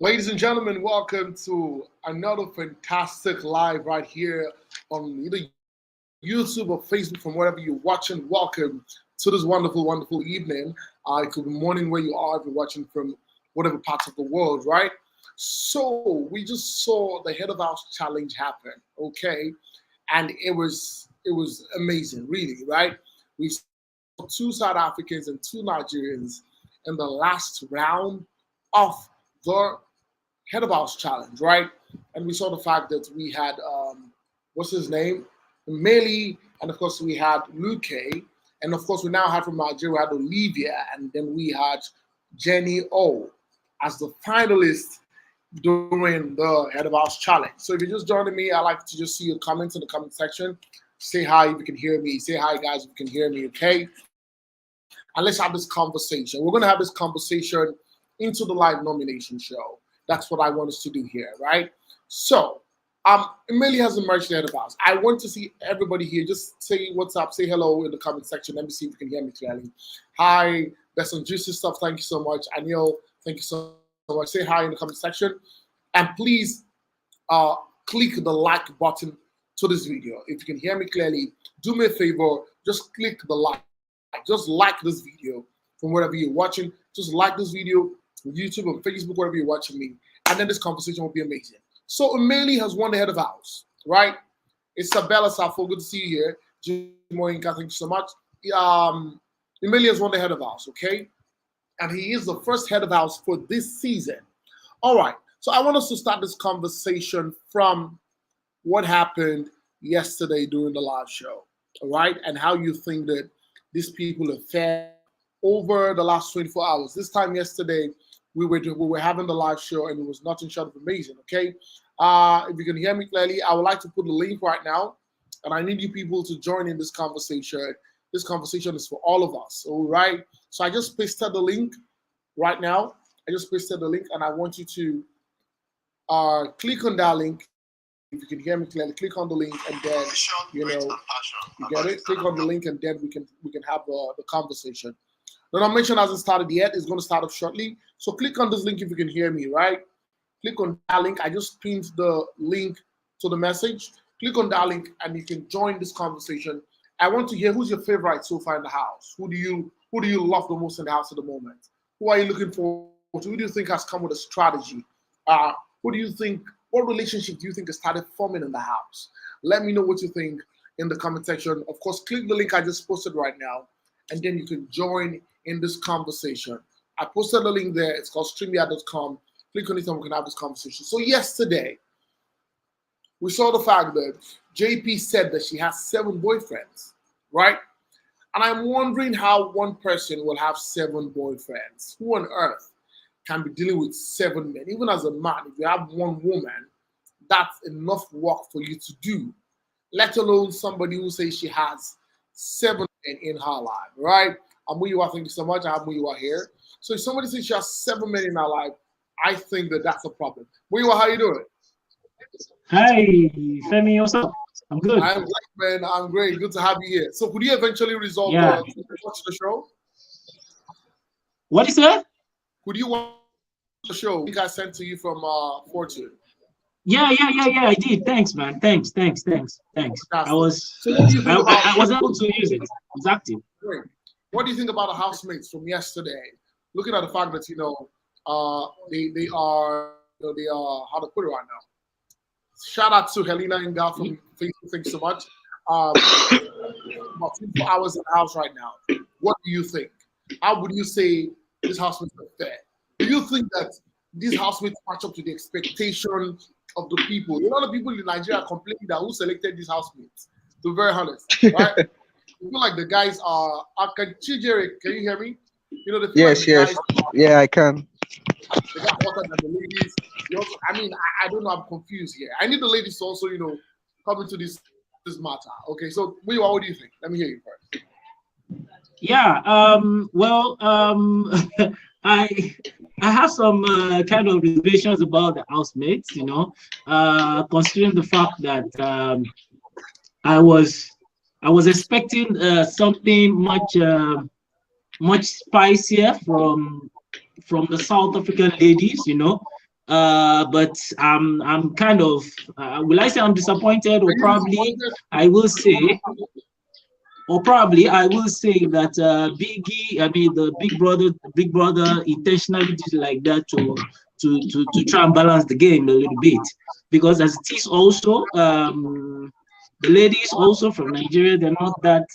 Ladies and gentlemen, welcome to another fantastic live right here on either YouTube or Facebook from wherever you're watching. Welcome to this wonderful, wonderful evening. It could be morning where you are if you're watching from whatever parts of the world, right? So we just saw the Head of House Challenge happen, okay? And it was amazing, really, right? We saw two South Africans and two Nigerians in the last round of the Head of House Challenge, right? And we saw the fact that we had what's his name, Mmeli, and of course we had Luke, and of course we now had from Nigeria we had Olivia, and then we had Jenny O as the finalists during the Head of House Challenge. So if you're just joining me, I like to just see your comments in the comment section. Say hi if you can hear me. Say hi, guys, if you can hear me, okay? And let's have this conversation. We're going to have this conversation into the live nomination show. That's what I want us to do here, right? So, Mmeli has emerged the Head of House. I want to see everybody here. Just say what's up, say hello in the comment section. Let me see if you can hear me clearly. Hi, that's some juicy stuff. Thank you so much. Anil, thank you so much. Say hi in the comment section. And please click the like button to this video. If you can hear me clearly, do me a favor, just click the like. Just like this video from wherever you're watching. Just like this video on YouTube or Facebook, wherever you're watching me. And then this conversation will be amazing. So Mmeli has won the Head of House, right? Isabella Safo, good to see you here. Jim Moinka, thank you so much. Mmeli has won the Head of House, okay? And he is the first Head of House for this season. All right, so I want us to start this conversation from what happened yesterday during the live show, all right? And how you think that these people have fared over the last 24 hours. This time yesterday, we were having the live show and it was nothing short of amazing, okay? If you can hear me clearly, I would like to put the link right now, and I need you people to join in this conversation. This conversation is for all of us, all right? So I just pasted the link right now. I just pasted the link, and I want you to click on that link. If you can hear me clearly, click on the link, and then you get it. Click on the link, and then we can have the conversation. The nomination hasn't started yet. It's going to start up shortly. So click on this link if you can hear me, right? Click on that link. I just pinned the link to the message. Click on that link, and you can join this conversation. I want to hear who's your favorite so far in the house. Who do you love the most in the house at the moment? Who are you looking for? Who do you think has come with a strategy? Who do you think? What relationship do you think has started forming in the house? Let me know what you think in the comment section. Of course, click the link I just posted right now, and then you can join in this conversation. I posted the link there. It's called streamyard.com. Click on it and we can have this conversation. So yesterday, we saw the fact that JP said that she has 7 boyfriends, right? And I'm wondering how one person will have 7 boyfriends. Who on earth can be dealing with 7 men? Even as a man, if you have one woman, that's enough work for you to do, let alone somebody who says she has 7 men in her life, right? Amuyiwa, thank you so much. I have Muyiwa here. So if somebody says she has 7 men in her life, I think that that's a problem. Muyiwa, how you doing? Hi, Femi, what's up? I'm good. I'm great, man. I'm great. Good to have you here. So could you eventually resolve watch the show? What is that? Could you watch the show we got sent to you from Fortune? Yeah, I did. Thanks, man. Thanks. I was able to use it. It was active. Great. What do you think about the housemates from yesterday? Looking at the fact that they are how to put it right now. Shout out to Helena and Gal from Facebook. Thanks so much. About 24 hours in the house right now. What do you think? How would you say these housemates are fair? Do you think that these housemates match up to the expectation of the people? A lot of people in Nigeria are complaining that who selected these housemates. To be very honest, right? I feel like the guys are. Can you hear me? Yes. Yeah, I can. They got hotter than the ladies. I don't know. I'm confused here. I need the ladies to also, come into this matter. Okay, so what do you think? Let me hear you first. Yeah. I have some kind of reservations about the housemates. Considering the fact that I was expecting something much spicier from the South African ladies, But I'm kind of will I say I'm disappointed, or probably I will say. Or probably I will say that Biggie, I mean the Big Brother intentionally did it like that to try and balance the game a little bit, because as it is also the ladies also from Nigeria, they're not that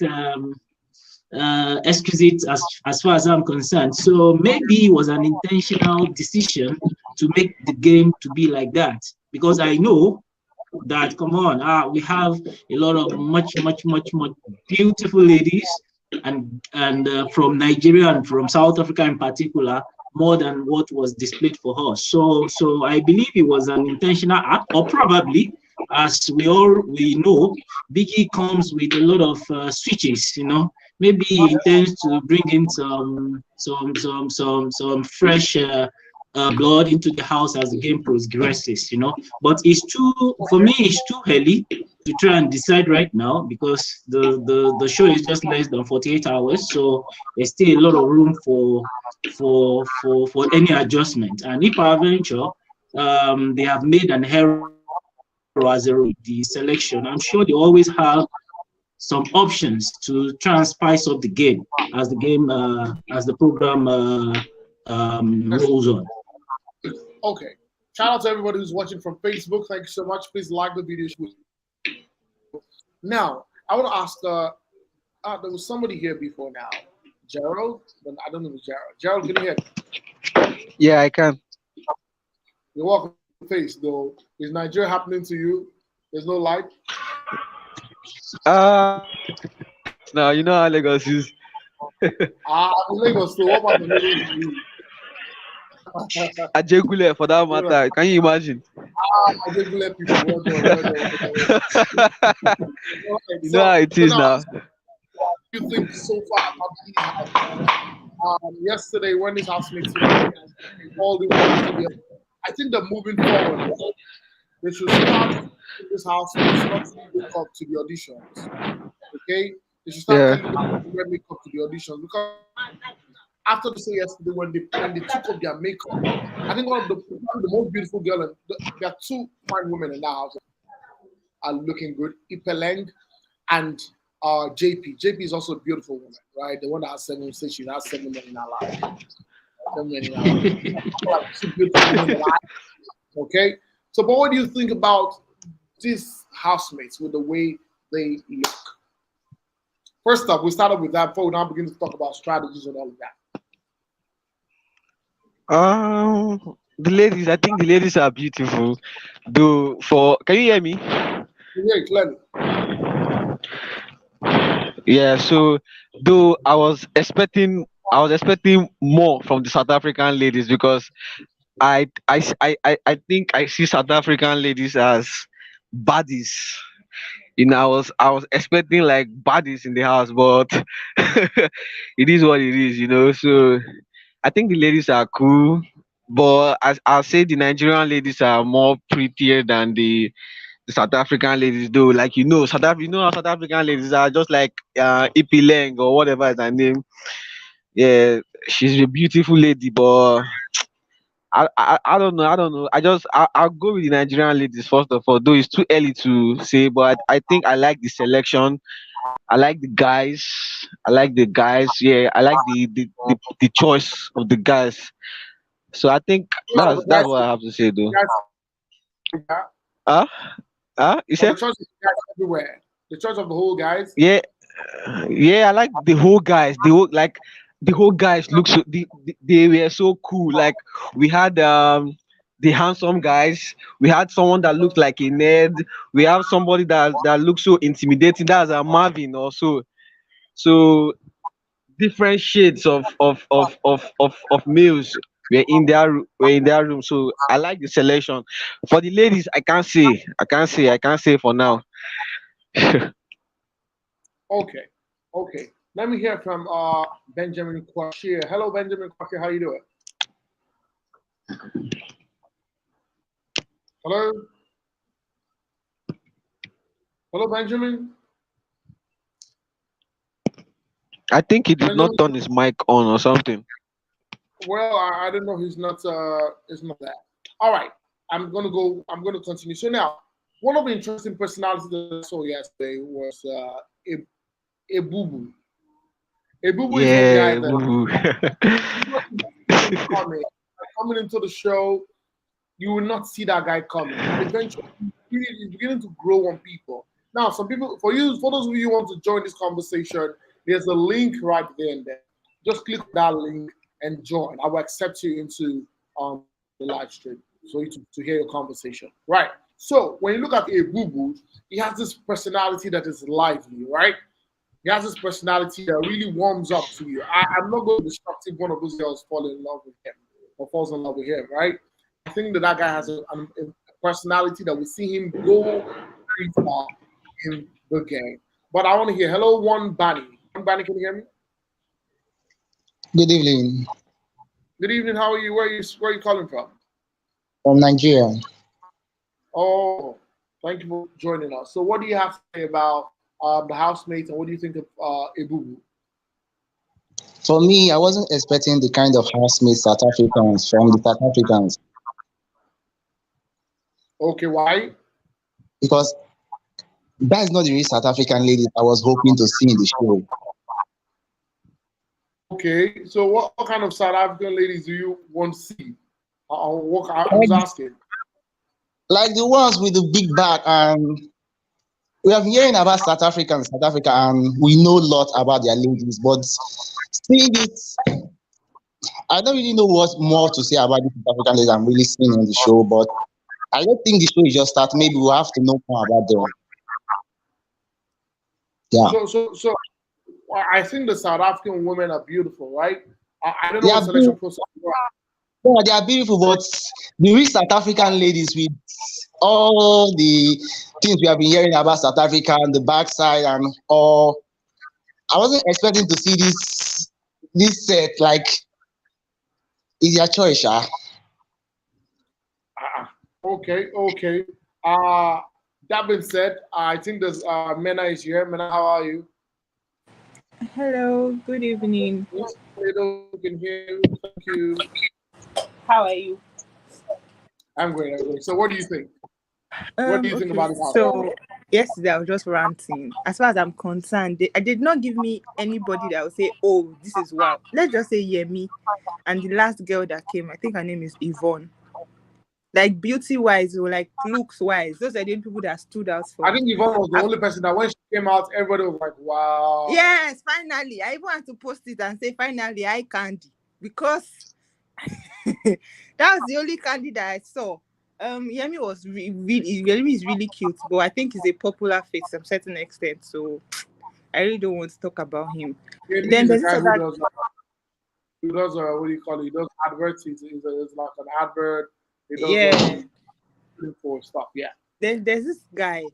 exquisite as far as I'm concerned. So maybe it was an intentional decision to make the game to be like that, because I know that, come on, we have a lot of much beautiful ladies, and from Nigeria and from South Africa in particular, more than what was displayed for us. So I believe it was an intentional act, or probably, as we know, Biggie comes with a lot of switches. Maybe he intends to bring in some fresh blood into the house as the game progresses. But for me, it's too early to try and decide right now, because the show is just less than 48 hours, so there's still a lot of room for any adjustment. And if I venture, they have made an error as the selection, I'm sure they always have some options to try and spice up the game as the program rolls on. Okay. Shout out to everybody who's watching from Facebook. Thank you so much. Please like the video. Now, I want to ask, there was somebody here before now. Gerald? I don't know if it's Gerald. Gerald, can you hear me? Yeah, I can. You're welcome. Face though. Is Nigeria happening to you? There's no light? Now you know how Lagos is. Lagos, so what about the Lagos? Ajegule, for that matter. Can you imagine? Ajegule people. You know how it is now. You think so far about the house? Yesterday, when this housemates all the way, I think they're moving forward. They should start this house not make up to the auditions. Okay? They should start make up to the auditions, because after the show yesterday, when they took up their makeup, I think one of the most beautiful girls, and there are two fine women in that house are looking good, Ipeleng and JP. JP is also a beautiful woman, right? The one that has 7 6, she has 7 men in her life. 7 men in her life. Two beautiful women in her life. Okay? So, but what do you think about these housemates with the way they look? First up, we started with that before we now begin to talk about strategies and all of that. The ladies, I think the ladies are beautiful. Can you hear me? Yeah, clearly. Yeah, so though I was expecting more from the South African ladies, because I think I see South African ladies as baddies. I was expecting like baddies in the house, but it is what it is. So I think the ladies are cool, but I'll say the Nigerian ladies are more prettier than the South African ladies, though. Like how South African ladies are just like Ipeleng or whatever is her name. Yeah, she's a beautiful lady, but I don't know. I'll go with the Nigerian ladies first of all, though it's too early to say, but I think I like the selection. I like the guys. Yeah, I like the choice of the guys. So I think that's what I have to say, though. You said the choice of the guys everywhere. The choice of the whole guys. Yeah, I like the whole guys. The whole guys look so they were so cool. Like we had the handsome guys. We had someone that looked like a nerd. We have somebody that looks so intimidating. That's a Marvin also. So different shades of males were in their room. So I like the selection. For the ladies, I can't say for now. Okay. Let me hear from Benjamin Kwashir. Hello, Benjamin Kwashir. How you doing? Hello, Benjamin. I think he did not turn his mic on or something. Well, I don't know. He's not. It's not that. All right, I'm gonna continue. So now, one of the interesting personalities that I saw yesterday was Ebubu. Ebubu is the guy Yeah, that boo. coming into the show. You will not see that guy coming, and eventually he's beginning to grow on people. Now, some people, for those of you who want to join this conversation, there's a link right there and there. Just click that link and join. I will accept you into the live stream so you to hear your conversation. Right. So when you look at Ebubu, he has this personality that is lively, right? He has this personality that really warms up to you. I'm not going to disrupt if one of those girls fall in love with him or falls in love with him, right? I think that guy has a personality that will see him go very far in the game. But I want to hear, hello, One Bunny. One Bunny, can you hear me? Good evening. Good evening. How are you? Where are you calling from? From Nigeria. Oh, thank you for joining us. So, what do you have to say about the housemates, and what do you think of Ebubu? For me, I wasn't expecting the kind of housemates South Africans from the South Africans Okay, why? because that is not the real South African ladies I was hoping to see in the show. Okay, so what kind of South African ladies do you want to see? I was asking. Like the ones with the big back, and we have been hearing about South Africa, and we know a lot about their ladies, but seeing it, I don't really know what more to say about the South African ladies I'm really seeing on the show, but I don't think the show is just started. Maybe we'll have to know more about them. Yeah. So I think the South African women are beautiful, right? I don't know They what are selection process. Yeah, they are beautiful, but the real South African ladies with all the things we have been hearing about South Africa and the backside and all, I wasn't expecting to see this set. Like, it's your choice, Sha. Okay. That being said, I think there's Mena is here. Mena, how are you? Hello, good evening. Yes, you can hear you. Thank you. How are you? I'm great. So, what do you think? What do you think about it? So yesterday I was just ranting. As far as I'm concerned, I did not give me anybody that would say, "Oh, this is wow." Let's just say Yemi, and the last girl that came, I think her name is Yvonne. Like beauty wise or like looks wise, those are the people that stood out for I me. think Yvonne was the only person that when she came out, everybody was like, "Wow." Yes, finally. I even had to post it and say, "Finally, eye candy," because that was the only candy that I saw. Yemi was Yemi is really cute, but I think he's a popular face to a certain extent, so I really don't want to talk about him. Yemi Then is the there's guy this other, who does what do you call it? He does adverts. He's like an advert. He does yeah. for stuff. Yeah. Then there's this guy.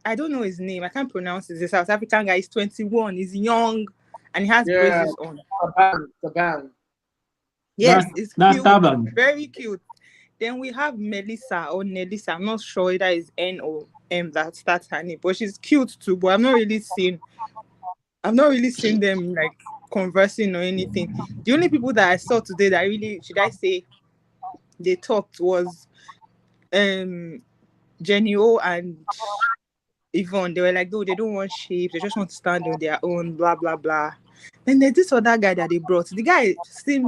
I don't know his name. I can't pronounce it. He's a South African guy. He's 21. He's young, and he has braces on. The band. Yes, it's That's cute. Taban. Very cute. Then we have Melissa or Nelissa. I'm not sure whether it's N or M that starts her name, but she's cute too. But I've not really seen them like conversing or anything. The only people that I saw today that really, should I say, they talked was Jenny O and Yvonne. They were like, no, they don't want shapes. They just want to stand on their own, blah, blah, blah. Then there's this other guy that they brought. The guy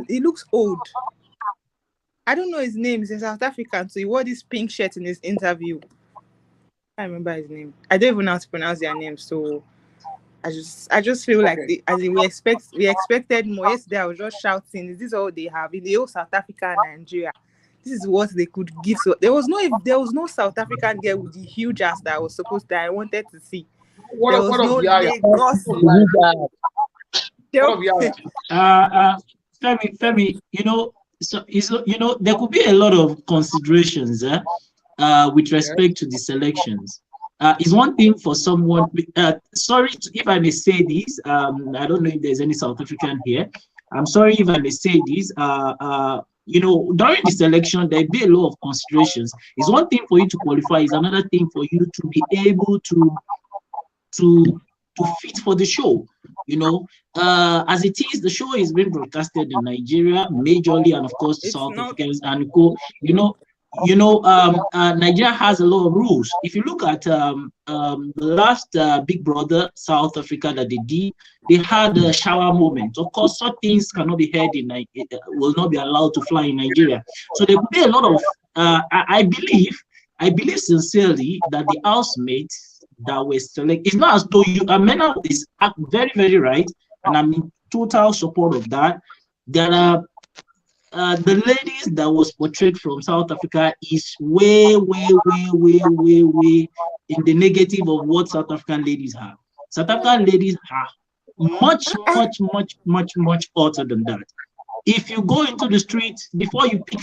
he looks old. I don't know his name. He's a South African, so he wore this pink shirt in his interview. I can't remember his name. I don't even know how to pronounce their name. So I just feel like we expected more. Yesterday I was just shouting, is this all they have in the whole South Africa and Nigeria? This is what they could give. So there was no South African girl with the huge ass that I wanted to see. There was no Lagos. Femi, there could be a lot of considerations with respect to the selections. It's one thing for someone. Sorry if I may say this. I don't know if there's any South African here. I'm sorry if I may say this. During the selection, there'll be a lot of considerations. It's one thing for you to qualify. It's another thing for you to be able to fit for the show. As it is, the show is being broadcasted in Nigeria majorly, and of course South Africans and co. Nigeria has a lot of rules. If you look at the last Big Brother South Africa that they did, they had a shower moment. Of course, such things cannot be heard in will not be allowed to fly in Nigeria. So there could be a lot of. I believe sincerely that the housemates that were selected. It's not as though Amena is very, very right, and I'm in total support of that. There are. The ladies that was portrayed from South Africa is way, way, way, way, way, way in the negative of what South African ladies have. South African ladies are much, much, much, much, much hotter than that. If you go into the street, before you pick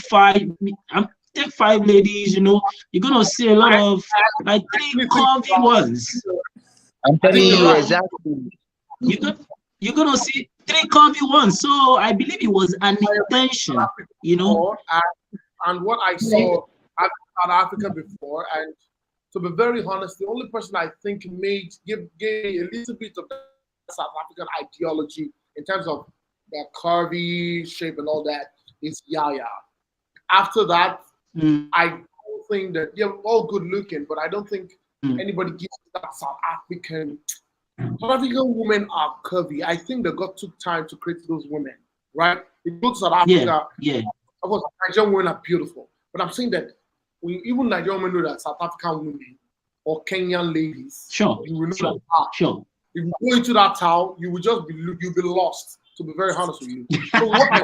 take 5 ladies, you're gonna see a lot of like 3 curvy ones. I'm telling you exactly. You're gonna see 3 curvy ones. So I believe it was an intention, And what I saw at South Africa before, and to be very honest, the only person I think gave a little bit of that South African ideology in terms of their curvy shape and all that is Yaya. After that, I don't think that they're all good looking, but I don't think anybody gives that South African. South African women are curvy. I think they took time to create those women, right? If you go to South Africa, of course, Nigerian women are beautiful. But I'm saying that even Nigerian women know that South African women or Kenyan ladies, you will know if you go into that town, you will just you'll be lost, to be very honest with you. So what I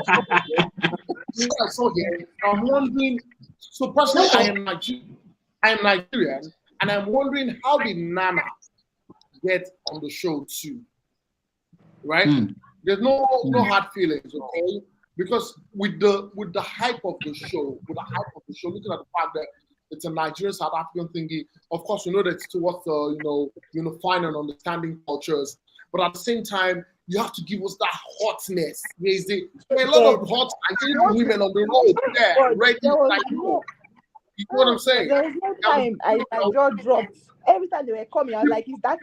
saw here, I'm wondering, so personally, I am Nigerian, and I'm wondering how did Nana get on the show too, right? There's no hard feelings, okay? Because with the hype of the show, looking at the fact that it's a Nigerian South African thingy, of course we know that it's towards the unifying and understanding cultures, but at the same time you have to give us that hotness. There are a lot of hot Nigerian women on the road there, ready like you. You know what I'm saying? There was no time I just dropped. Every time they were coming, I was like, is that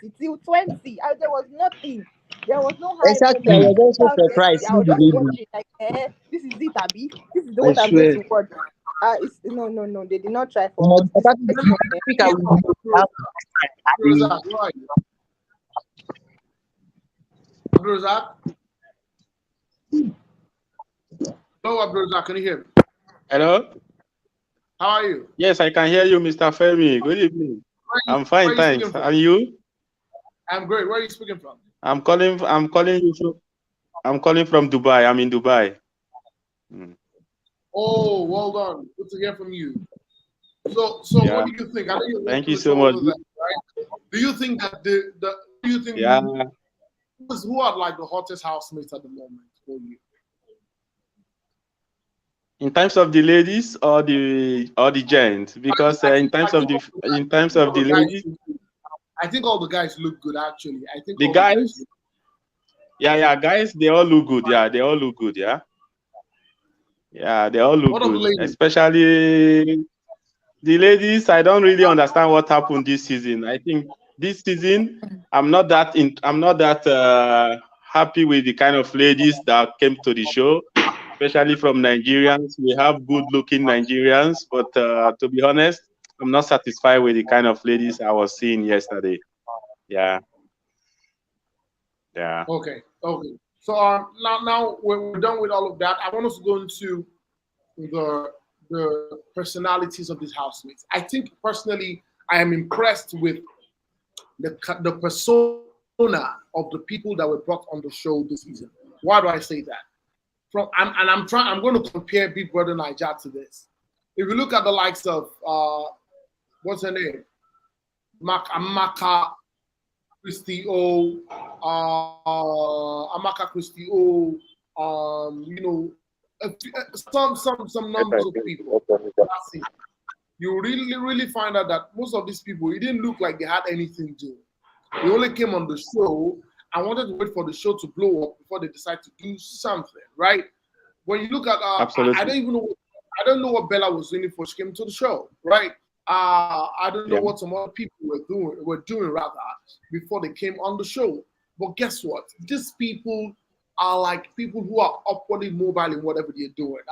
it? Till 20. There was nothing. There was no hype. Exactly. I was also surprised. I was just watching, like, this is it, Abi. This is the one I'm going to watch. No. They did not try for us. Abdulrazak? Hello, Abdulrazak, can you hear me? Hello? How are you? Yes, I can hear you, Mr. Femi. Good evening. I'm fine, thanks. And you? I'm great. Where are you speaking from? I'm calling from Dubai. I'm in Dubai. Oh, well done. Good to hear from you. So what do you think? I know you're Thank you so much. That, right? Do you think that who are like the hottest housemates at the moment for you? In terms of the ladies or the gents? Because in terms of the ladies, I think all the guys look good actually. I think the guys. Guys, they all look good. Yeah, they all look good. Yeah, they all look good. Especially the ladies. I don't really understand what happened this season. I think this season I'm not that happy with the kind of ladies that came to the show, especially from Nigerians. We have good-looking Nigerians, but to be honest, I'm not satisfied with the kind of ladies I was seeing yesterday. Yeah. Okay. So now we're done with all of that. I want us to go into the personalities of these housemates. I think personally, I am impressed with the persona of the people that were brought on the show this season. Why do I say that? I'm going to compare Big Brother NAIJA to this. If you look at the likes of what's her name, Amaka Christie O, some numbers of people. You really find out that most of these people, it didn't look like they had anything to do. They only came on the show and wanted to wait for the show to blow up before they decide to do something, right? When you look at, I don't know what Bella was doing before she came to the show, right? I don't know what some other people were doing rather before they came on the show. But guess what? These people are like people who are upwardly mobile in whatever they're doing.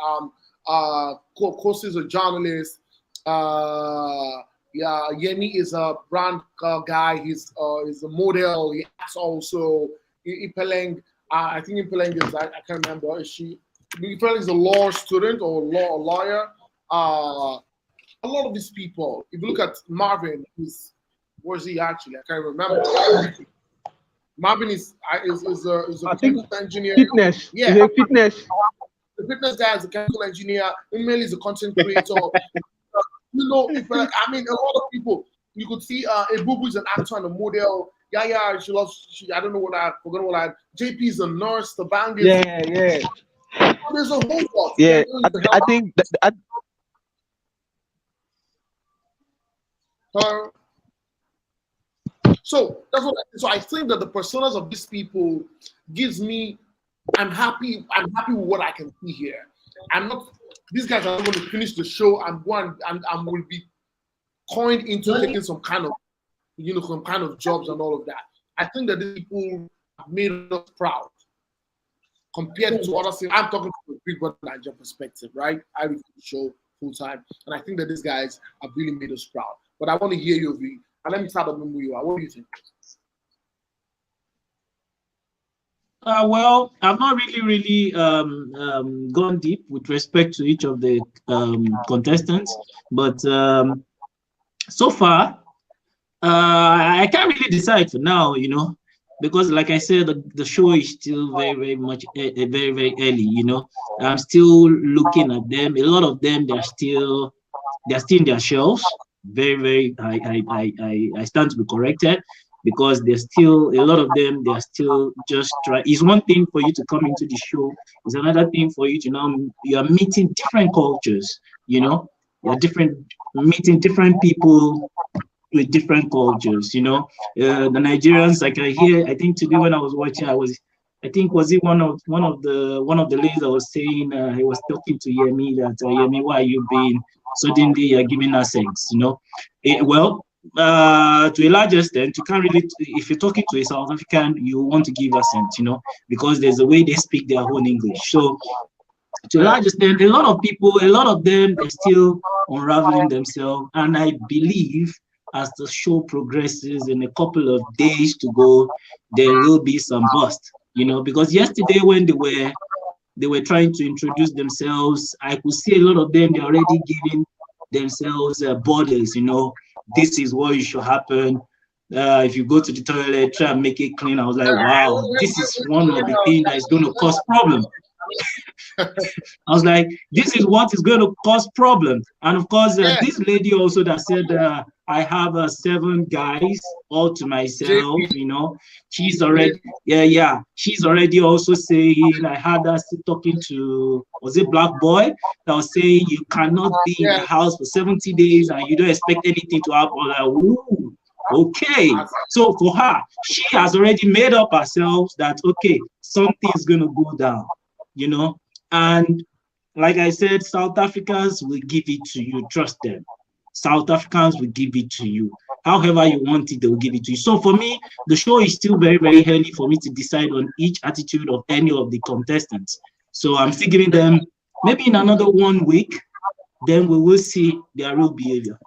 Kosi is a journalist. Yeah, Yemi is a brand guy. He's a model. He acts also. Ipeleng, I think Ipeleng is, I can't remember. Is she? Ipeleng is a law student or a lawyer. A lot of these people, if you look at Marvin, where's he actually? I can't remember. Marvin is a chemical engineer. Fitness. Yeah. He's a fitness. The fitness guy is a chemical engineer. Mmeli is a content creator. You know, I mean, a lot of people. You could see Ebubu is an actor and a model. Yeah, I don't know what I forgot what I. JP is a nurse. The bang is. Yeah. There's a whole lot. Yeah, I think so that's what. So I think that the personas of these people gives me. I'm happy with what I can see here. I'm not. These guys are going to finish the show. I'm going and will be coined into taking some kind of jobs and all of that. I think that these people have made us proud compared to other things. I'm talking from a Big BBNAIJA perspective, right? I review the show full time, and I think that these guys have really made us proud. But I want to hear your view. And let me start with you. What do you think? Well, I've not really gone deep with respect to each of the contestants, but so far, I can't really decide for now, you know, because like I said, the show is still very much very early, you know. I'm still looking at them. A lot of them, they're still in their shells. I stand to be corrected, because there's still a lot of them, they're still just trying. It's one thing for you to come into the show, it's another thing for you to now, you are meeting different cultures, you know, you're meeting different people with different cultures, you know. The Nigerians, like I think today when I was watching, I think was it one of the ladies that was saying, he was talking to Yemi that Yemi, why are you being suddenly you're giving accents, you know? To a large extent, you can't really, if you're talking to a South African, you want to give accent, you know, because there's a way they speak their own English. So to a large extent, a lot of them, they're still unraveling themselves. And I believe as the show progresses, in a couple of days to go, there will be some bust, you know, because yesterday when they were trying to introduce themselves, I could see a lot of them, they're already giving themselves borders, you know. This is what should happen. If you go to the toilet, try and make it clean. I was like, wow, this is one of the things that is going to cause problems. I was like, this is what is going to cause problems. And of course, this lady also that said, I have 7 guys all to myself, you know, she's already, she's already also saying, I had her talking to, was it Black Boy, that was saying you cannot be in the house for 70 days and you don't expect anything to happen. Like, ooh, okay. So for her, she has already made up herself that, okay, something is going to go down, you know. And like I said, South Africans will give it to you, trust them. South Africans will give it to you. However you want it, they will give it to you. So for me, the show is still very early for me to decide on each attitude of any of the contestants. So I'm still giving them maybe in another 1 week, then we will see their real behavior.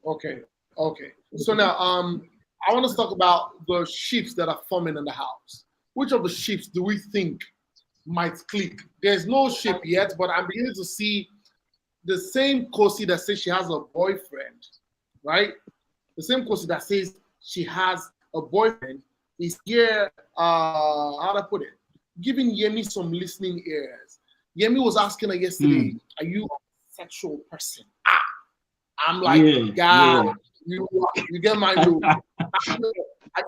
Okay. So now I want to talk about the ships that are forming in the house. Which of the ships do we think might click? There's no ship yet, but I'm beginning to see the same Kosi that says she has a boyfriend, right? The same Kosi that says she has a boyfriend is here, how do I put it? Giving Yemi some listening ears. Yemi was asking her yesterday, are you a sexual person? I'm like, you get my joke.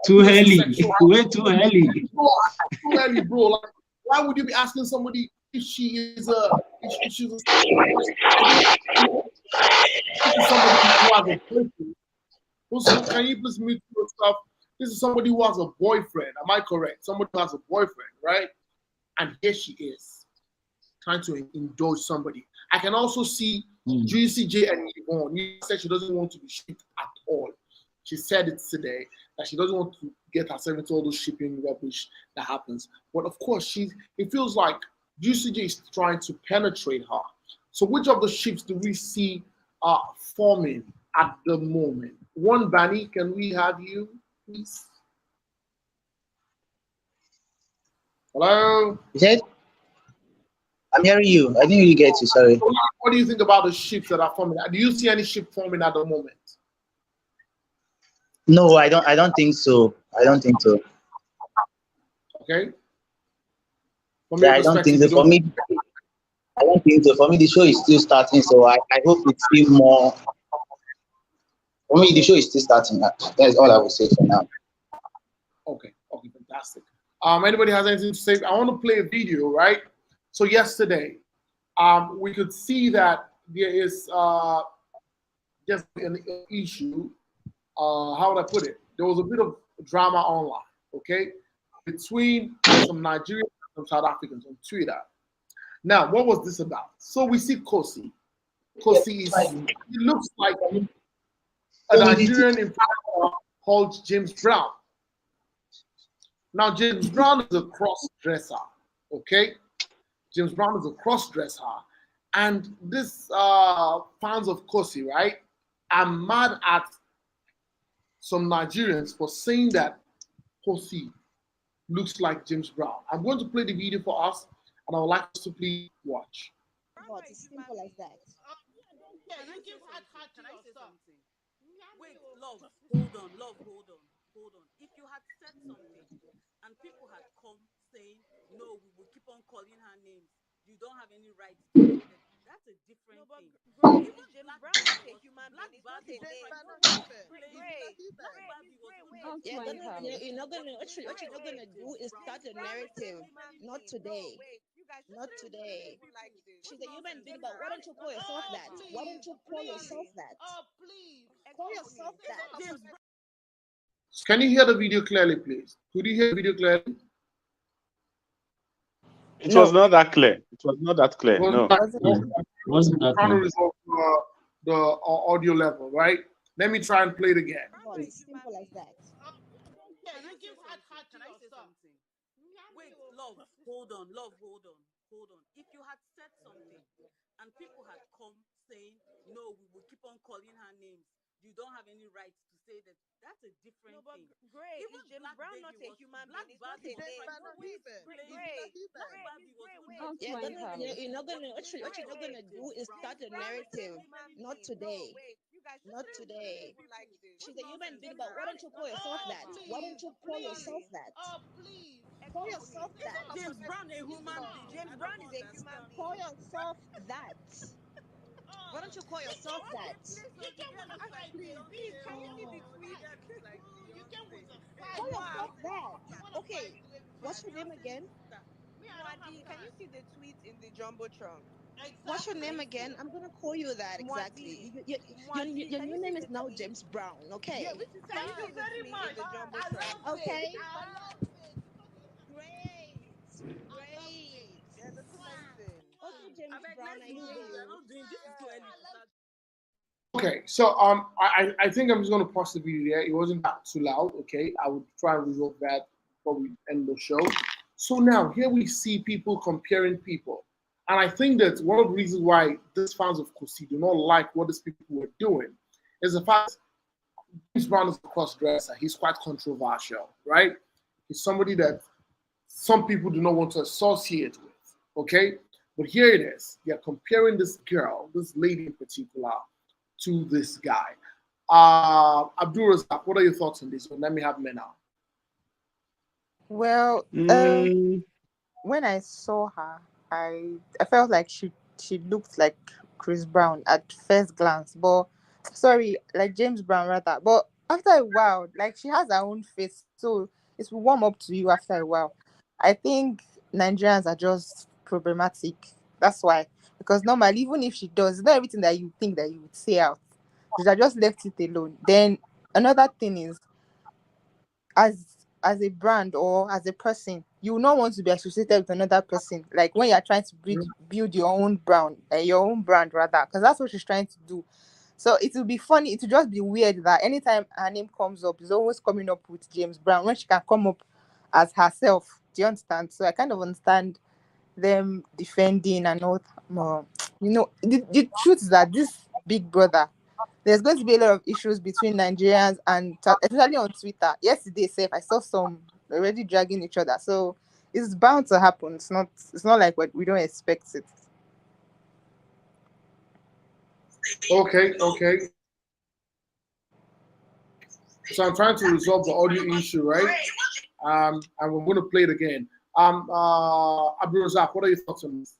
Too early. Way too early. Too early, bro. Like, why would you be asking somebody if she's a somebody who has a boyfriend? Also, can you please mute yourself? This is somebody who has a boyfriend. Am I correct? Somebody who has a boyfriend, right? And here she is, trying to indulge somebody. I can also see Juicy J and Yvonne. You said she doesn't want to be shipped at all. She said it today that she doesn't want to get herself into all those shipping rubbish that happens. But of course, it feels like UCJ is trying to penetrate her. So which of the ships do we see forming at the moment? One, Bani, can we have you, please? Hello? You said? I'm hearing you. I didn't really get you, sorry. What do you think about the ships that are forming? Do you see any ship forming at the moment? No, I don't think so. I don't think so. Okay. Yeah, I don't think so. For me, I don't think so. For me, the show is still starting, so I hope it's still more. For me, the show is still starting. That's all I will say for now. Okay, fantastic. Anybody has anything to say? I want to play a video, right? So yesterday, we could see that there is just an issue. How would I put it? There was a bit of drama online, okay, between some Nigerians and some South Africans on Twitter. Now, what was this about? So we see Kosi. Kosi he looks like a Nigerian in called James Brown. Now, James Brown is a cross-dresser, okay? James Brown is a cross-dresser. And this fans of Kosi, right, are mad at some Nigerians for saying that Kosi looks like James Brown. I'm going to play the video for us, and I would like us to please watch. But it's simple as that. Wait, love, hold on, hold on. If you had said something and people had come saying, no, we will keep on calling her names, you don't have any right to do that. That's a different thing. Even James Brown is a human being. It's not a name. You're not gonna. What you're not gonna do is start a narrative. Not today. Not today. She's a human being, but why don't you call yourself that? Why don't you call yourself that? Call yourself that. Can you hear the video clearly, please? Could you hear the video clearly? It was not that clear. It was not that clear. No. Wasn't that trying to resolve the audio level, right? Let me try and play it again. It's simple as that. Can I say something? Wait, love, hold on. If you had said something and people had come saying, no, we will keep on calling her names, you don't have any right to say that. That's a different thing. Great. Even is James Brown not a human being? It's not a name. You're not gonna. What you're not gonna do is start a narrative. Not today. Not today. She's a human being, but why don't you call yourself that? Why don't you call yourself that? Call yourself that. James Brown a human being. James Brown is a human being. Call yourself that. Why don't you call yourself that? Please, can you see the tweet? Call yourself that. Okay. What's your name again? Can you see the tweet in the Jumbotron? What's your name again? I'm gonna call you that exactly. Your new name is now James Brown, okay? Thank you very much. Okay. Great. Okay, James Brown, I hear you. Okay, so I think I'm just gonna pause the video there. It wasn't that too loud, okay? I would try and resolve that before we end the show. So now here we see people comparing people. And I think that one of the reasons why these fans of Kosi do not like what these people were doing is the fact James Brown is a cross-dresser. He's quite controversial, right? He's somebody that some people do not want to associate with, okay? But here it is. They're comparing this girl, this lady in particular, to this guy. Abdul Razak, what are your thoughts on this one? Let me have men now. Well, when I saw her, I felt like she looked like Chris Brown at first glance, but like James Brown rather. But after a while, like she has her own face, so it will warm up to you after a while. I think Nigerians are just problematic. That's why, because normally, even if she does, it's not everything that you think that you would say out. She had just left it alone. Then another thing is, as a brand or as a person, you will not want to be associated with another person. Like when you're trying to build your own brand, rather, because that's what she's trying to do. So it will be funny. It will just be weird that anytime her name comes up, it's always coming up with James Brown when she can come up as herself. Do you understand? So I kind of understand them defending and all. The truth is that this Big Brother, there's going to be a lot of issues between Nigerians and especially on Twitter. Yesterday, I saw some already dragging each other. So it's bound to happen. It's not like we don't expect it. Okay. So I'm trying to resolve the audio issue, right? And we're going to play it again. Abdulrazak, what are your thoughts on this?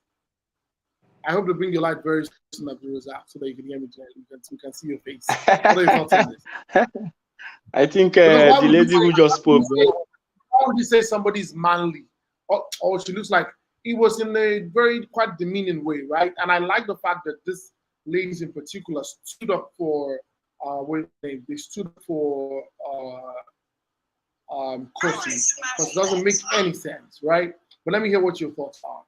I hope to bring your light very soon, Abdulrazak, so that you can hear me clearly. We can see your face. What are your thoughts on this? I think the lady who just spoke. Why would you say somebody's manly? Or she looks like it was in a very quite demeaning way, right? And I like the fact that this ladies in particular stood up for they stood up for Kosi, because it doesn't make any sense, right? But let me hear what your thoughts are.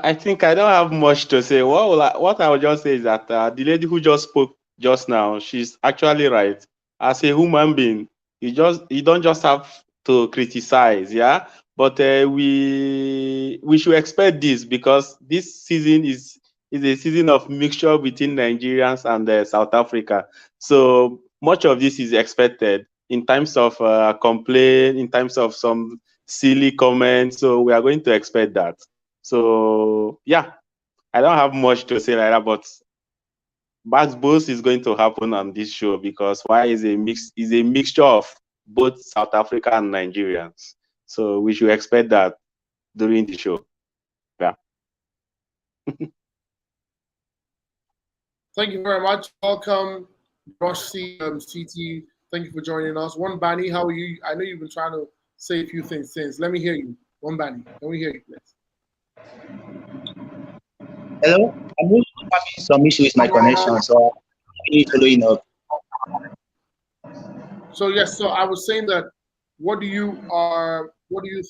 I think I don't have much to say. What I would just say is that the lady who just spoke just now, she's actually right. As a human being, you don't just have to criticize, yeah. But we should expect this, because this season is a season of mixture between Nigerians and South Africa. So much of this is expected in terms of complaint, in terms of some silly comments. So we are going to expect that. So yeah, I don't have much to say like that, but Bags Boost is going to happen on this show, because why is a mixture of both South Africa and Nigerians. So we should expect that during the show. Yeah. Thank you very much. Welcome, Roshi, CT. Thank you for joining us. One Bani, how are you? I know you've been trying to say a few things since. Let me hear you. One Bani, can we hear you, please? Hello, I'm having some issue with my connection, so I'm following up. So yes, so I was saying that what do you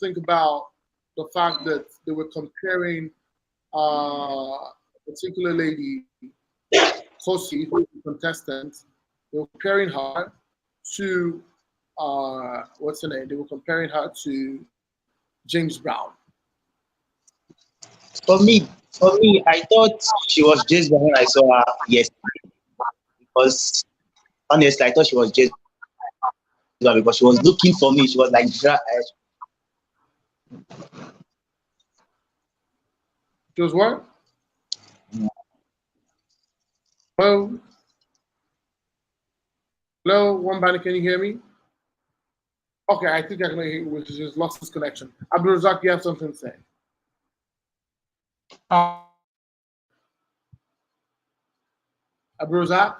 think about the fact that they were comparing a particular lady, Kosi, who is a contestant, they were comparing her to what's her name? They were comparing her to James Brown. For me, I thought she was James Brown when I saw her yesterday. Because honestly, I thought she was James Brown because she was looking for me. She was like, she was what? Hello? Hello, Wambani, can you hear me? Okay, I think I can hear you, which is just lost his connection. Abdulrazak, you have something to say? Abdulrazak?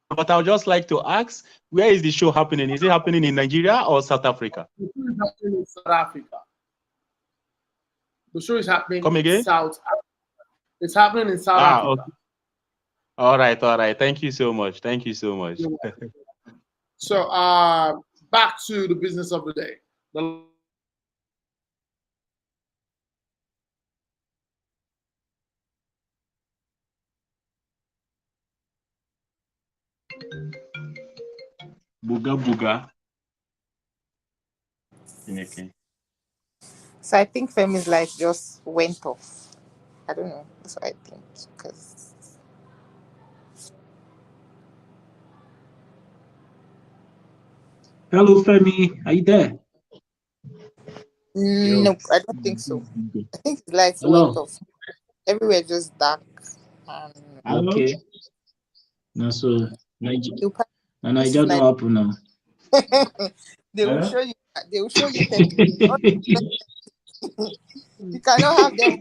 But I would just like to ask, where is the show happening? Is it happening in Nigeria or South Africa? The show is happening in South Africa. The show is happening in South Africa. It's happening in South Africa. Okay. All right. Thank you so much. So back to the business of the day. Booga. Okay. So I think Femi's light just went off. I don't know. That's what I think. Because hello, Femi. Are you there? Nope, I don't think so. I think his lights went off. Everywhere just dark. Okay. No, so Nigeria don't happen now. They will show you. They will show you. You cannot have them.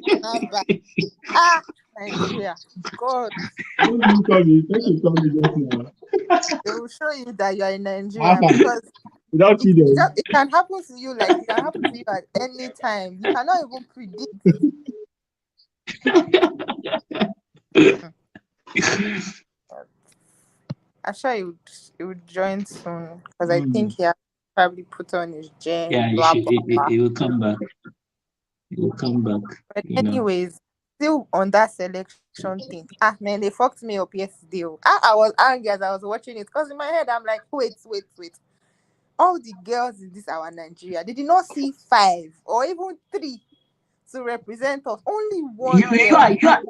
Nigeria. God. They will show you that you are in Nigeria because it can happen to you. Like it can happen to you at any time. You cannot even predict. I'm sure he would join soon because I think he has probably put on his gem. Yeah, he will come back. But anyways, still on that selection thing. Man, they fucked me up yesterday. I was angry as I was watching it because in my head I'm like, wait. all the girls in this our Nigeria, they did not see 5 or even 3 to represent us. Only one girl.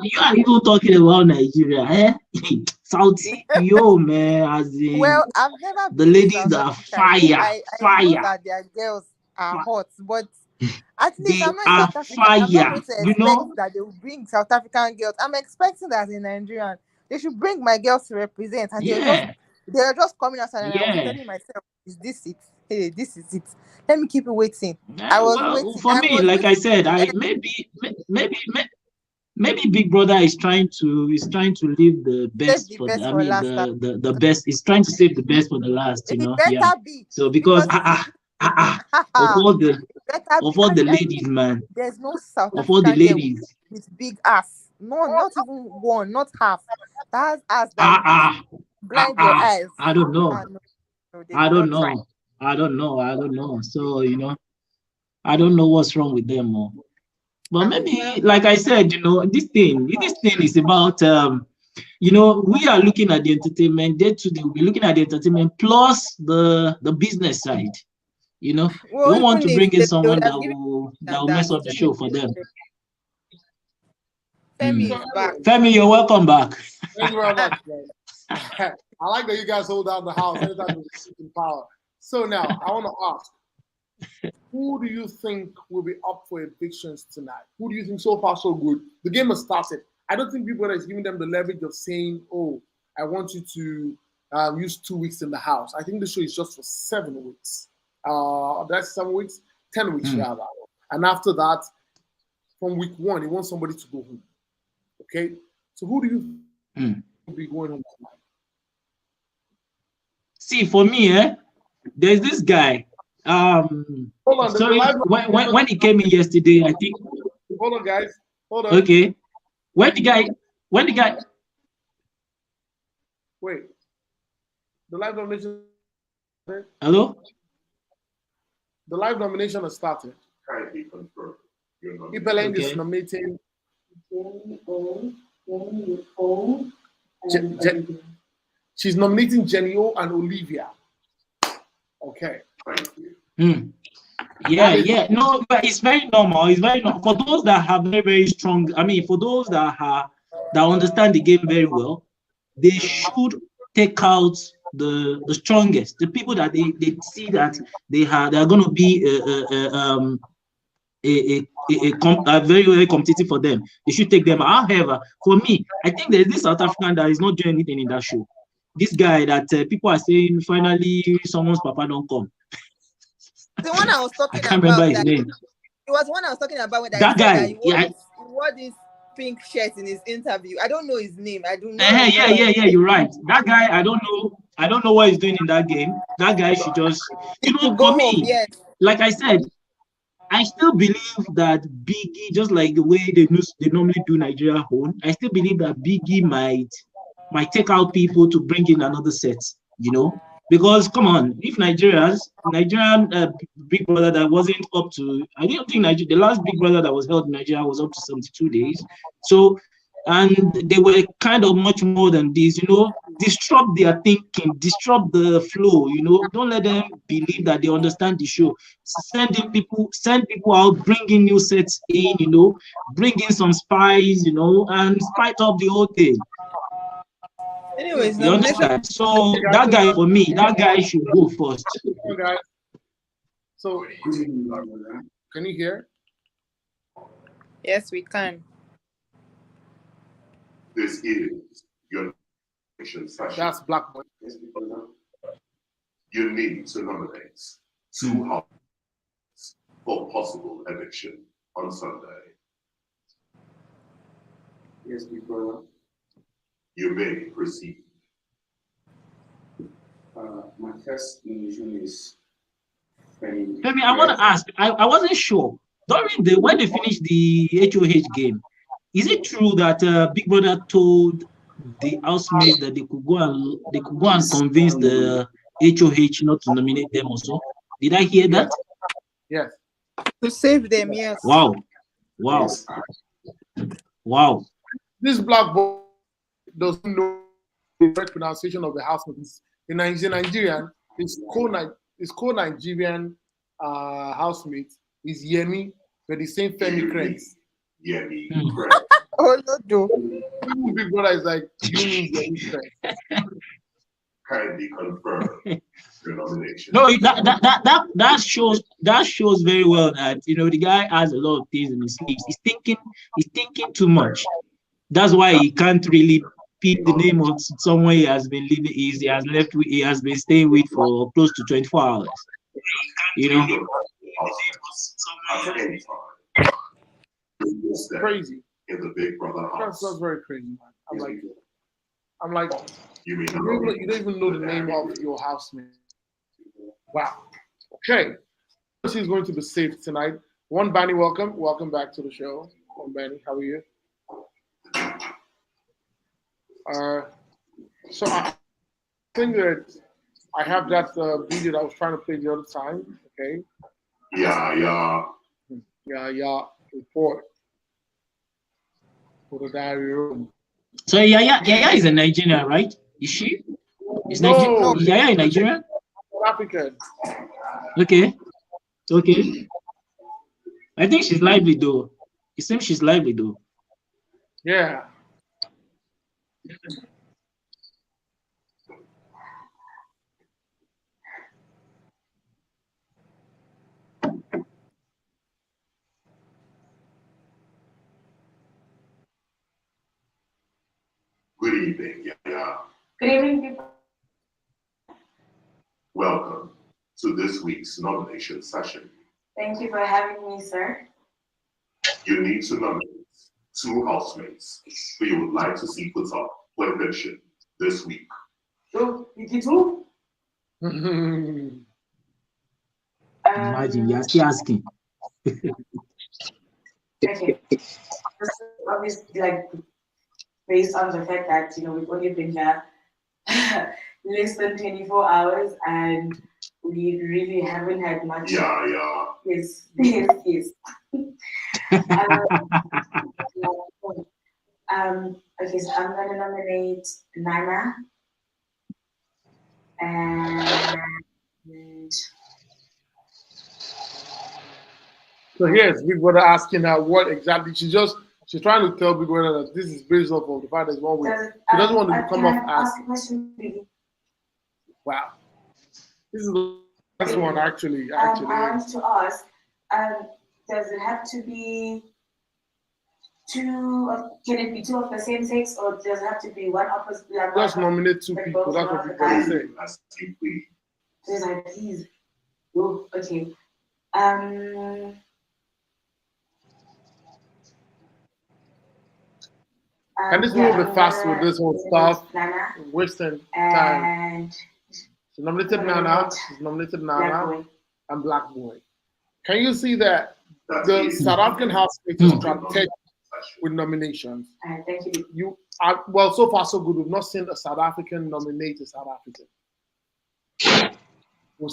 You are even talking about Nigeria, eh? Saudi, yo man, as in Well, I've never the been to ladies South are Africa. fire, I know fire. that their girls are hot, but at least They I'm not in are South Africa. I'm not fire, going to you expect know. that they will bring South African girls. I'm expecting that in Nigerian, they should bring my girls to represent, and Yeah, they're just coming outside, and I was yeah. telling myself, "Is this it? Hey, this is it. Let me keep it waiting." I was Well, waiting. for I me, was like I waiting said, to I end. maybe Big Brother is trying to leave the Save best the for best I for mean last. the best. He's trying to save the best for the last, you It know. Yeah. better be, So because because see, of all the it better be. of all the And I ladies, know man, there's no South of all the African girl ladies, with big ass. No, not even one, not half. That has ass that ah will ah blind your eyes. I don't know. No, they I did don't not try. know. I don't know. So, you know, I don't know what's wrong with them more. But maybe, like I said, you know, this thing is about, you know, we are looking at the entertainment. Day to day, we'll be looking at the entertainment plus the business side. You know, they Well, don't want even to if bring in they someone would that have given will mess up the show for them. Femi is back. Femi, you're welcome back. Thank you very much, guys. I like that you guys hold down the house anytime there's in power. So now, I want to ask, who do you think will be up for evictions tonight? Who do you think so far so good? The game has started. I don't think people is giving them the leverage of saying, "Oh, I want you to use 2 weeks in the house." I think the show is just for 7 weeks. That's 7 weeks, 10 weeks rather. And after that, from week 1, he wants somebody to go home. Okay, so who do you be going home tonight? See, for me, there's this guy. Hold on, Sorry, when he came in yesterday, I think. Hold on, guys. Hold on. Okay, when the guy. Wait, the live nomination. Hello. The live nomination has started. Ipeleng is nominating. She's nominating Jenny O and Olivia. Okay. Yeah. No, but it's very normal. It's very normal for those that have very, very strong. I mean, for those that understand the game very well, they should take out the strongest, the people that they see that they are going to be very, very competitive for them. They should take them. However, for me, I think there's this South African that is not doing anything in that show. This guy that people are saying finally someone's papa don't come. The one I was talking I can't about, remember his name. It was one I was talking about when that guy. He wore this pink shirt in his interview. I don't know his name. I do not. Yeah. You're right. That guy, I don't know what he's doing in that game. That guy should just, for me, like I said, I still believe that Biggie, just like the way they normally do Nigeria home, I still believe that Biggie might take out people to bring in another set, because come on, if Nigerian Big Brother that wasn't up to, I don't think the last Big Brother that was held in Nigeria was up to 72 days. So, and they were kind of much more than this, disrupt their thinking, disrupt the flow, don't let them believe that they understand the show. Send people out, bring in new sets in, bring in some spies, and spice up the whole thing. Anyways, you understand? So that guy, for me, that guy should go first. Okay. So, can you hear? Yes, we can. This is your session. That's Black Boy. You need to nominate 2 houses for possible eviction on Sunday. Yes, Big Brother. You may proceed. My first nomination is Femi. I want to ask. I wasn't sure during when they finished the HOH game. Is it true that Big Brother told the housemates that they could go and convince the HOH not to nominate them also? Did I hear that? Yes. To save them, yes. Wow. This Black Boy doesn't know the correct pronunciation of the housemates. In Nigerian, his co-Nigerian housemate is Yemi, but the same Femi Cranes. Yemi Hmm. Cranes. Oh no, do. Big brother is like, you mean Yemi Cranes. Kindly confirm your nomination. No, that shows very well that the guy has a lot of things in his sleeves. He's thinking too much. That's why he can't really pick the name of someone he has been living. He has been staying with for close to 24 hours. It's crazy. In the Big Brother house. That's very crazy, man. I'm like, you don't even know the name of your housemate. Wow. Okay. She's going to be safe tonight. One Banny, welcome. Welcome back to the show. One Banny, how are you? So I think that I have that video that I was trying to play the other time. Okay. Yeah. Report for the diary room. So Yaya is a Nigerian, right? Is she? Is Yaya a Nigerian? African. Okay. I think she's lively though. It seems she's lively though. Yeah. Good evening, Yaya. Good evening, people. Welcome to this week's nomination session. Thank you for having me, sir. You need to nominate 2 housemates who you would like to see put up for eviction this week. So, you two? Imagine, you're still asking. Okay. Obviously, based on the fact that, we've only been here less than 24 hours and we really haven't had much. Yeah. Yes. Okay, so I'm going to nominate Nana and So here's Big Brother asking her what exactly she's trying to tell Big Brother that this is based off of the fact there's one way. She doesn't want to come off as wow. This is the last one actually. I want to ask, does it have to be 2? Can it be 2 of the same sex, or does it have to be one opposite? Just nominate 2 people. That's what Big Brother say. Please. Oh, okay. Can this move a bit fast with this whole stuff? Wasting time. She's nominated Nana. And Black Boy. Can you see that the South African House is strategic with nominations? Thank you. Well, so far so good. We've not seen a South African nominate a South African.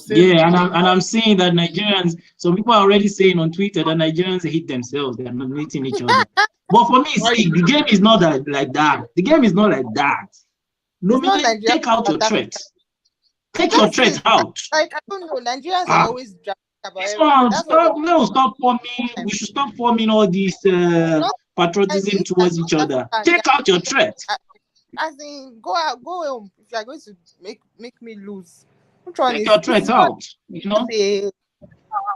Yeah, and I'm seeing that Nigerians. Some people are already saying on Twitter that Nigerians hate themselves. They are nominating each other. But for me, see, the game is not like that. The game is not like that. Nominate, take out your threat. Take your threat out. I don't know. Nigerians are always about stop forming. We should stop forming all these patriotism towards each other. Take out your threat. As in, go home if you are going to make me lose. Take your threat out. The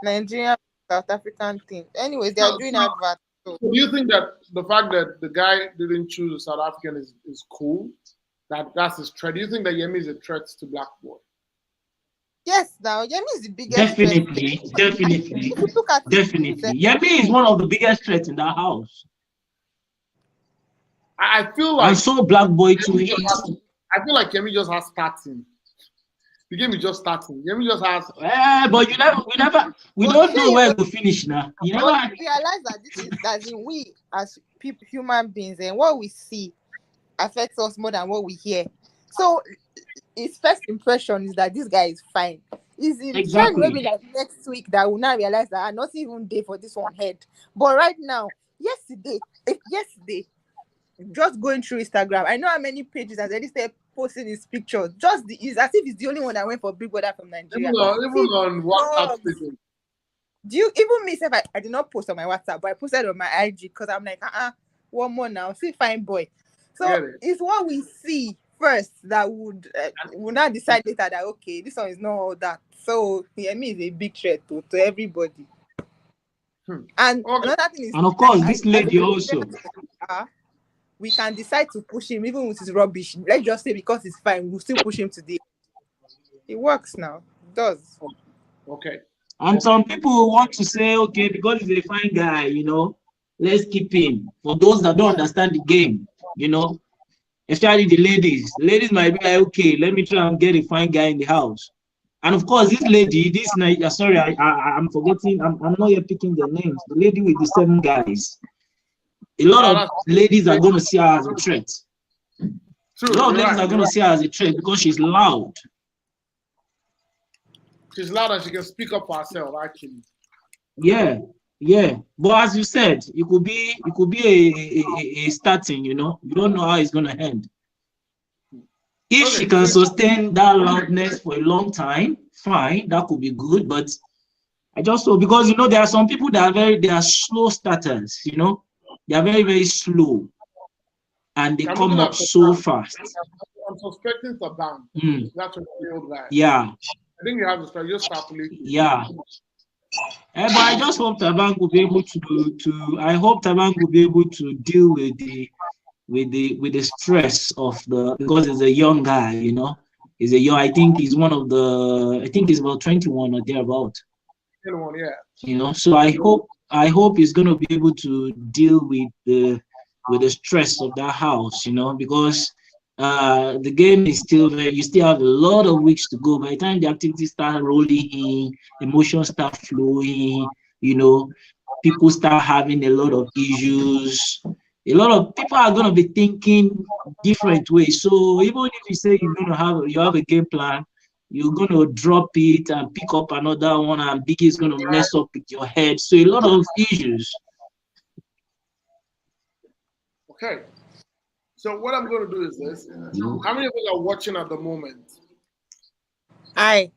Nigerian South African thing. Anyways, they are doing adverts. So do you think that the fact that the guy didn't choose a South African is cool? That's his threat. Do you think that Yemi is a threat to Black Boy? Yes, now Yemi is the biggest. Definitely. Yemi is one of the biggest threats in that house. I feel like I saw Black Boy too. I feel like Yemi just has starting. The game is just starting. Yemi just has. But we don't know where to finish now. You never realize that this is that we as people, human beings, and what we see affects us more than what we hear. So his first impression is that this guy is fine. Is it exactly. Maybe like next week that we'll now realize that I'm not even there for this one head. But right now, yesterday, just going through Instagram, I know how many pages has already posting his pictures. Just it's as if he's the only one that went for Big Brother from Nigeria. Even on WhatsApp status. Do you even me if I did not post on my WhatsApp, but I posted on my IG because I'm like, one more now, see fine boy. So it's what we see first that would not decide later that okay, this one is not all that. So Yemi is a big threat to everybody. And another thing is, and of course, this lady also. We can decide to push him even with his rubbish. Let's just say because it's fine, we'll still push him to the end. It works now. It does. Okay. And some people want to say, okay, because he's a fine guy, you know, let's keep him. For those that don't understand the game, you know, especially the ladies. The ladies might be like, okay, let me try and get a fine guy in the house. And of course, this lady, this night, sorry, I'm forgetting, I'm not yet picking their names. The lady with the 7 guys. A lot of ladies are going to see her as a threat. A lot of ladies are going to see her as a threat because she's loud. She's loud and she can speak up for herself, actually. Yeah. But as you said, it could be a starting, you know. You don't know how it's gonna end. If she can sustain that loudness for a long time, fine, that could be good. But I just saw, because you know there are some people that are slow starters, you know, they are very, very slow and they come up so fast. I'm suspecting the ban. That's a real guy. Yeah. I think you have to start just calculating. Yeah. But I just hope Tabank will be able to. I hope Tabank will be able to deal with the stress of because he's a young guy, you know. He's a young. I think he's one of the. I think he's about 21 or thereabout. 21, yeah. You know, so I hope he's gonna be able to deal with the stress of that house, you know, because the game is still there. You still have a lot of weeks to go. By the time the activities start rolling in, emotions start flowing, you know, people start having a lot of issues. A lot of people are going to be thinking different ways. So even if you say you have a game plan, you're going to drop it and pick up another one, and Biggie is going to mess up with your head. So a lot of issues. Okay. So what I'm going to do is this. How many of you are watching at the moment? I'm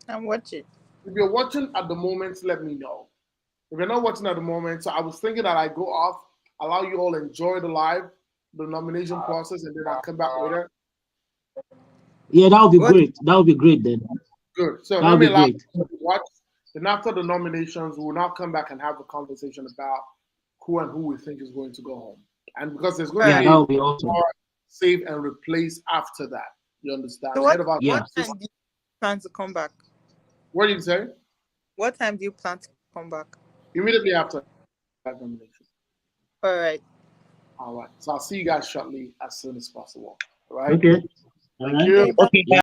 watching. If you're watching at the moment, let me know. If you're not watching at the moment, so I was thinking that I go off, allow you all enjoy the nomination process, and then I'll come back later. Yeah, that would be great. That would be great then. Good. So let me allow you to watch. Then after the nominations, we'll now come back and have a conversation about who we think is going to go home. And because there's going to be awesome. More save and replace after that. You understand? So what time do you plan to come back? What did you say? What time do you plan to come back? Immediately after that nomination. All right. So I'll see you guys shortly as soon as possible. All right? Okay. Thank you. Okay.